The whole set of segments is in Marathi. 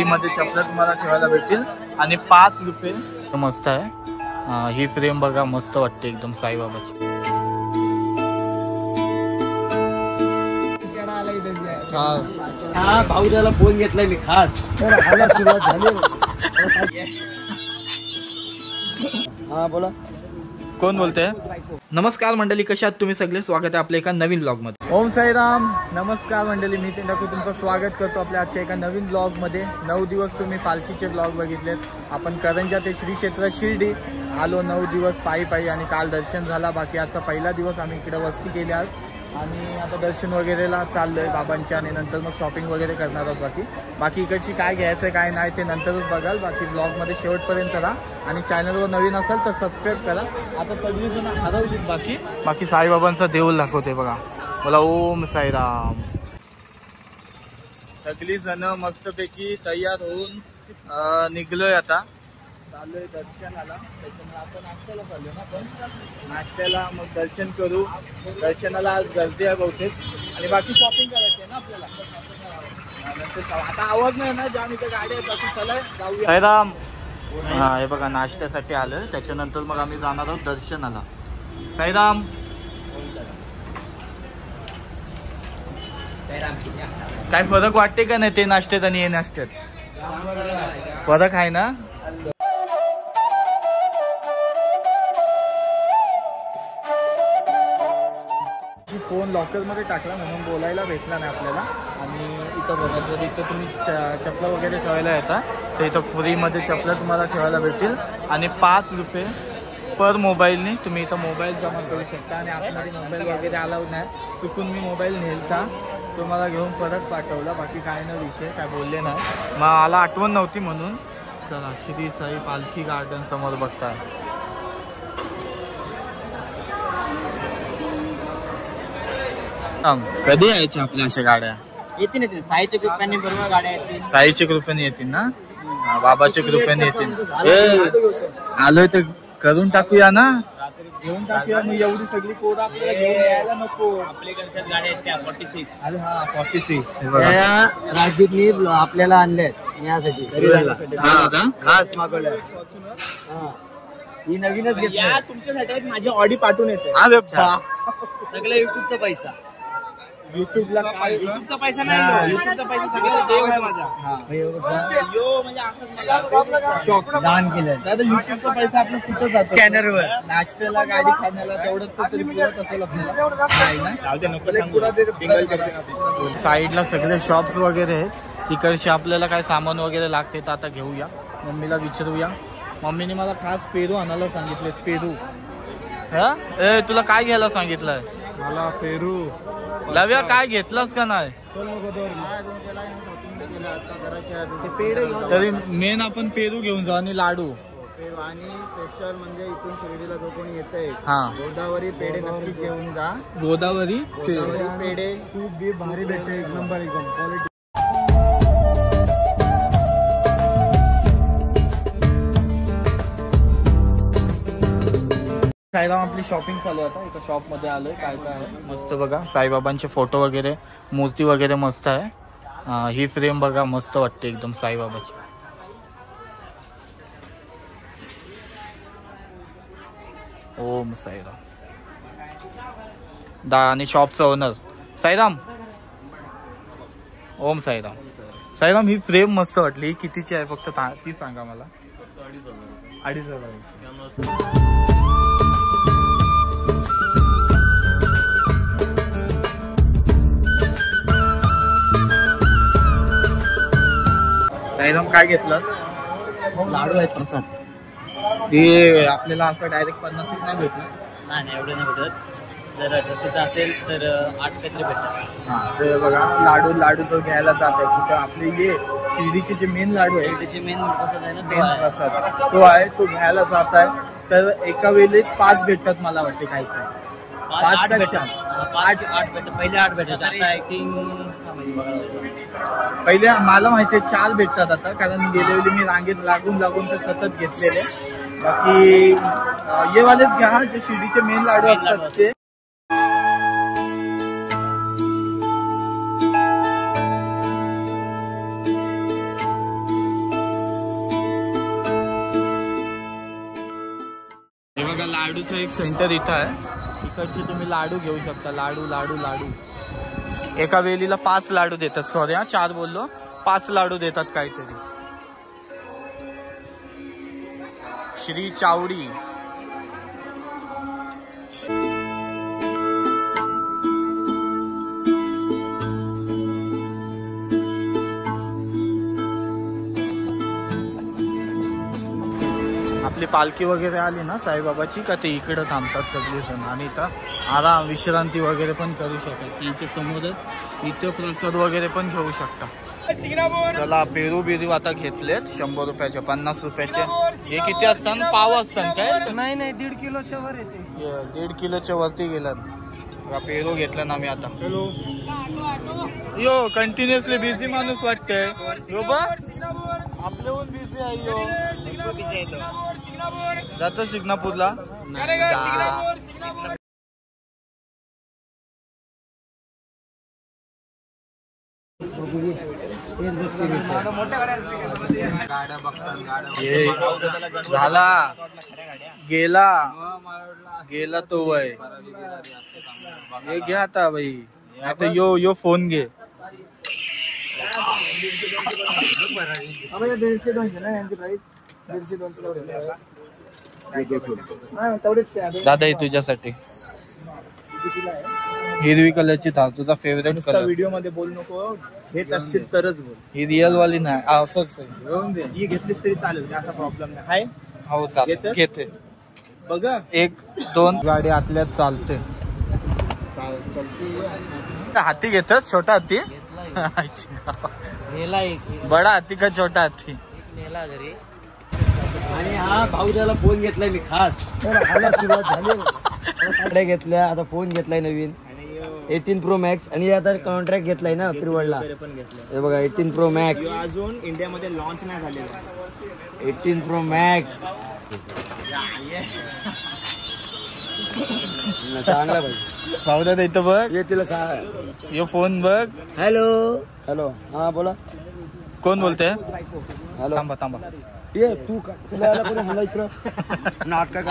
फ्री मध्ये चपला तुम्हाला ठेवायला भेटतील आणि 5 रुपये मस्त आहे। ही फ्रेम बघा मस्त वाटते एकदम साईबाबाची। हा भाऊ त्याला फोन घेतलाय मी खास सुरुवात झाली। हा बोला कोण बोलते? नमस्कार मंडळी, कशा आहात तुम्ही सगळे? स्वागत आहे आपल्या एका नवीन ब्लॉग मध्ये। ओम साईराम। नमस्कार मंडळी, मी तेंडाकू तुमचं स्वागत करतो आपल्या आजच्या एका नवीन ब्लॉग मध्ये। 9 दिवस तुम्ही पालखीचे ब्लॉग बघितलेत। आपण करंजा ते श्री क्षेत्र शिर्डी आलो 9 दिवस पायी आणि काल दर्शन झाला। बाकी आजचा पहिला दिवस आम्ही इकडे वस्ती केली आज आणि आता दर्शन वगैरेला चाललोय बाबांच्या आणि नंतर मग शॉपिंग वगैरे करणार आहोत। बाकी इकडची काय घ्यायचं काय नाही ते नंतरच बघाल। बाकी ब्लॉगमध्ये शेवटपर्यंत राहा आणि चॅनलवर नवीन असाल तर सबस्क्राईब करा। आता सगळीजण हरवलीत। बाकी साईबाबांचा देऊळ दाखवते बघा। बोला ओम साईराम। सगळी जण मस्तपैकी तयार होऊन निघलोय, आता चाललोय दर्शनाला। त्याच्यामुळे आपण नाश्त्याला चाललोय ना, पण नाश्त्याला मग दर्शन करू। दर्शनाला आज गर्दी आहे बहुतेक आणि बाकी शॉपिंग करायची आहे ना आपल्याला। आता आवाज नाही ना, ज्या इथे गाडी आहेत बाकी चला जाऊया। साईराम। हा हे बघा नाश्त्यासाठी आलोय, त्याच्यानंतर मग आम्ही जाणार आहोत दर्शनाला। साईराम। काय फरक वाटते का नाही ते नाश्त्यात आणि हे नाश्त्यात? फरक आहे ना? फोन लॉकरमध्ये टाकला म्हणून बोलायला भेटला नाही आपल्याला। आणि इथं बघा, जर इथं तुम्ही चपला वगैरे ठेवायला येता तर इथं फ्रीमध्ये चपला तुम्हाला ठेवायला भेटतील आणि 5 रुपये पर मोबाईलने तुम्ही इथं मोबाईल जमा करू शकता। आणि आतमध्ये मोबाईल वगैरे अलाउड नाही। चुकून मी मोबाईल नेलता, तुम्हाला घेऊन परत पाठवला। बाकी काय ना विषय काय बोलले नाही, मला आठवण नव्हती म्हणून। चला श्री साई पालखी गार्डन समोर बघताय। कधी यायच्या आपल्या अशा गाड्या? येतील साईच्या कृपेने बरोबर गाड्या येतील। साईच्या कृपेने येतील ना, बाबाच्या कृपेने येतील। आलोय तर करून टाकूया ना, घेऊन टाकूया। मग एवढी सगळी पोरं आपल्याला घेऊन यायला नको। आपल्याकडच्या गाड्या आहेत त्या 46। अरे हा 46 राजदीपनी आपल्याला आणल्यात यासाठी खास मागवल्या। ही नवीनच घेतली तुमच्यासाठी माझी ऑडी पाठवून येते। अरे सगळं युट्यूबचा पैसा, युट्यूबचा पैसा नाही, युट्यूबचा पैसा सगळा सेव्ह आहे माझा। म्हणजे असं दान केलं दादा। युट्यूबचा पैसा आपला कुठं जातो? स्कॅनरवर। नाश्त्याला गाडी खाण्याला तेवढंच तरी पुरत असेल आपल्याला। साईडला सगळे शॉप्स वगैरे आहेत। तिकडचे आपल्याला काय सामान वगैरे लागते तर आता घेऊया, मम्मीला विचारूया। मम्मीने मला खास पेरू आणायला सांगितले। पेरू हा तुला काय घ्यायला सांगितलंय? मला पेरू। लव्या काय घेतलास का नाही? तरी मेन आपण पेरू घेऊन जाऊ आणि लाडू। पेरू आणि स्पेशल म्हणजे इथून शिर्डीला जो कोणी येतंय हा गोदावरी पेढे नक्की घेऊन जा। गोदावरी पेढे खूप बी भारी भेटते, एक नंबर एकदम क्वालिटी। साईराम आपली शॉपिंग चालू आहे। आता एका शॉप मध्ये आलोय। काय काय आहे मस्त बघा, साईबाबांचे फोटो वगैरे, मूर्ती वगैरे मस्त आहे। ही फ्रेम बघा मस्त वाटते एकदम साईबाबाची। ओम साईराम। आणि शॉपचा ओनर साईराम। ओम साईराम। साईराम ही फ्रेम मस्त वाटली, ही कितीची आहे फक्त ती सांगा मला? 2,500। साईराम काय घेतलं? लाडू आहेत प्रसाद। ते आपल्याला असं डायरेक्ट 50 नाही भेटलं? नाही एवढं नाही भेटत। जर ड्रेसेस असेल तर 8 काहीतरी भेटतात। हा ते बघा लाडू जो घ्यायला जात आहे कुठं आपले ये शिर्डीचे जे मेन लाडू आहे, त्याचे मेन प्रसाद आहे ना, मेन प्रसाद तो आहे, तो घ्यायला जात आहे। तर एका वेळेत 5 भेटतात मला वाटते काही 8 भेटतात। पहिले 8 भेटायचे, आता आय थिंक पहिले मला माहिती आहे 4 भेटतात आता, कारण गेल्या वेळी मी रांगेत लागून तर सतत घेतलेले। बाकी ये वालेच घ्या जे शिर्डीचे मेन लाडू असतात ते। लाडूचं एक सेंटर इथं आहे. इकडचे तुम्ही लाडू घेऊ शकता. लाडू लाडू लाडू एका वेलीला 5 लाडू देतात. सॉरी 4 बोललो, 5 लाडू देतात काहीतरी. श्री चावडी. आपली पालखी वगैरे आली ना साईबाबाची का ते इकडं थांबतात सगळेजण आणि इथं आराम विश्रांती वगैरे पण करू शकतात. तिच्या समोरच इथं प्रसाद वगैरे पण घेऊ शकता. चला पेरू बिरू आता घेतलेत 100 रुपयाचे, 50 रुपयाचे. हे किती असतात? पाव असतात काय? नाही 1.5 किलोच्या वर येते. 1.5 किलोच्या वरती गेलात. पेरू घेतलं ना मी आता. हॅलो यो कंटिन्युअसली बिझी माणूस वाटतंय. यो बा आपल्याहून बिझी आहे यो. जातो शिंगणापूरला. झाला गेला तो वय. हे घ्या आता बाई. आता यो फोन घे. 150-200 ना यांची प्राइस. 150-200 दादा ही तुझ्यासाठी हिरवी कलरची थाप. तुझा फेवरेट कलर. व्हिडिओ मध्ये बोल नको. घेत असशील तरच बोल. ही रिअल वाली नाही. असंच ही घेतलीच तरी चालेल, असा प्रॉब्लेम नाही. हाय हो चालेल. घेते बघा. 1-2 गाडी आतल्यात चालते. हाती घेतच. छोटा हाती बडा हाती का छोटा हाती नेला घरी. आणि हा भाऊ त्याला फोन घेतलाय मी खास. सुरुवात झाली. घेतल्या आता फोन घेतलाय नवीन 18 Pro Max. आणि आता कॉन्ट्रॅक्ट घेतलाय ना पिरवडला. हे बघा 18 Pro Max अजून इंडियामध्ये लॉन्च नाही झालेला. 18 Pro Max चांगला पाहिजे. भाऊ दादा इथं बघ. ये तिला यो फोन बघ. हॅलो हा बोला. कोण बोलते? हॅलो थांबा. ये तू नाटक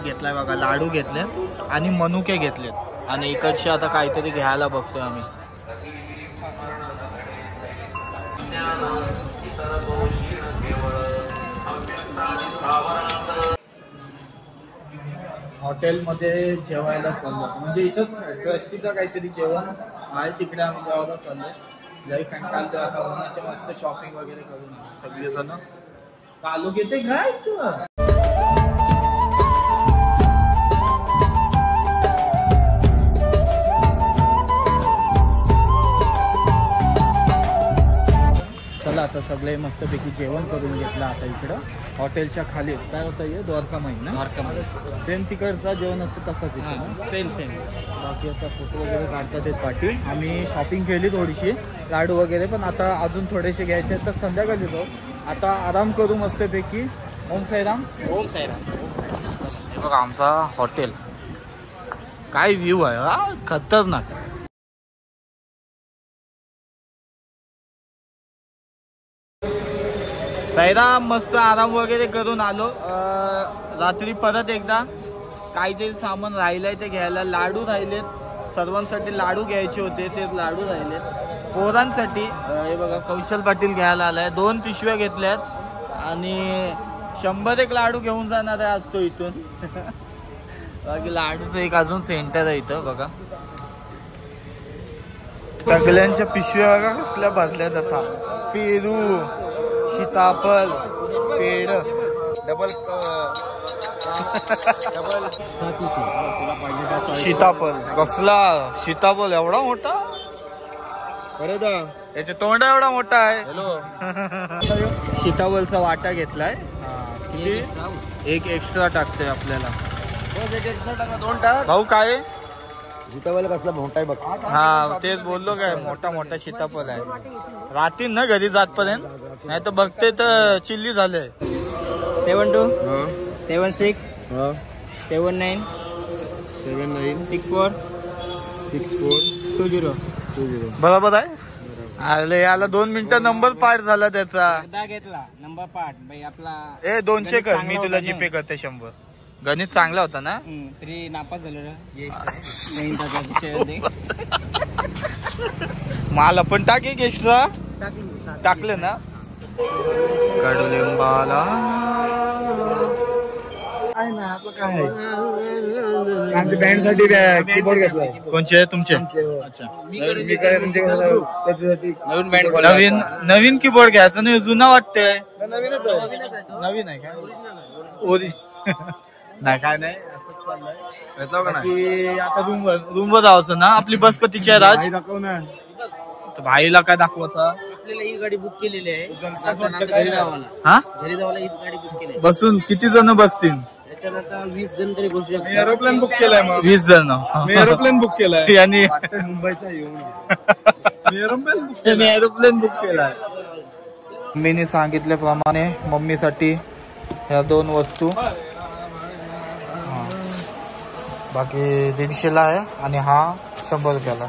घेतलाय बघा. लाडू घेतले आणि मनुके घेतलेत आणि इकडचे आता काहीतरी घ्यायला बघतोय आम्ही. हॉटेलमध्ये जेवायला चाललो. म्हणजे इथंच ट्रस्टीचं काहीतरी जेवण आहे. तिकडे आम्ही जेवायला चाललो. लई कंटाळ तर आता उन्हाचे मस्त शॉपिंग वगैरे करून सगळेजण. कालू घेते काय तू? चला आता सगळे मस्तपैकी जेवण करून घेतलं. आता इकडं हॉटेलच्या खाली काय होतं हे द्वारका माहीत ना. सेम तिकडचा जेवण असतं तसंच इथं. सेम बाकी आता फोटो वगैरे काढतात येत पाटील. आम्ही शॉपिंग केली थोडीशी लाडू वगैरे, पण आता अजून थोडेसे घ्यायचे आहेत तर संध्याकाळी जाऊ. आता आराम करू मस्तपैकी. ओम साईराम. ओम साईराम. हे बघा आमचा हॉटेल. काय व्ह्यू आहे हा, खतरनाक. साईराम मस्त आराम वगैरे करून आलो. रात्री परत एकदा काहीतरी सामान राहिलंय ते घ्यायला. लाडू राहिलेत. सर्वांसाठी लाडू घ्यायचे होते ते लाडू राहिलेत. पोरांसाठी हे बघा कौशल पाटील घ्यायला आलाय. 2 पिशव्या घेतल्यात आणि 100 लाडू घेऊन जाणार आहे आज तो इथून. बाकी लाडूचं एक अजून सेंटर आहे इथं बघा. सगळ्यांच्या पिशव्या बघा कसल्या भरल्यात आता. पेरू, सीताफळ, पेड, डबल सीताफळ. कसला सीताफळ एवढा मोठा. याचे तोंड एवढा मोठा आहे. सीताफळचा वाटा घेतलाय. किती? एक एक्स्ट्रा टाकते आपल्याला. भाऊ काय सीताफळ कसला मोठा आहे बघ. हा तेच बोललो काय. मोठा सीताफळ आहे. राहतील ना घरी जातपर्यंत. नाही तर बघते तर चिल्ली झाले. 72 76 79 64 20. बरोबर आहे. अरे याला 2 मिनिटं नंबर पाठ झाला त्याचा. घेतला नंबर पाठ भाई आपला. 200 कर. मी तुला जीपे करते 100. गणित चांगला होता ना. तरी नापास झालो ना. मला पण टाके एक्स्ट्रा टाकलं ना. कडुलिंबाला बँड साठी कीबोर्ड घेतलाय. कोणचे तुमचे? अच्छा. नवीन नवीन कीबोर्ड घ्यायचं नाही, जुना वाटतंय. नवीन आहे का? नाही काय नाही. आता रूमवर जायचं ना. आपली बस कधीची आहे राज? भाईला काय दाखवायचं? आपल्याला ही गाडी बुक केलेली आहे. घरी जावाला हा घरी जावाला ही गाडी बुक केली आहे. बसून किती जण बसतील? त्याच्यानंतर 20 जण तरी बसू शकतो. एरोप्लेन बुक केलाय. 20 जण. एरोप्लेन बुक केलाय. यांनी मुंबईचा येऊन एरोप्लेन बुक केलाय. मम्मीने सांगितल्याप्रमाणे मम्मीसाठी ह्या 2 वस्तू. बाकी 150ला आहे आणि हा 100 रुपयाला.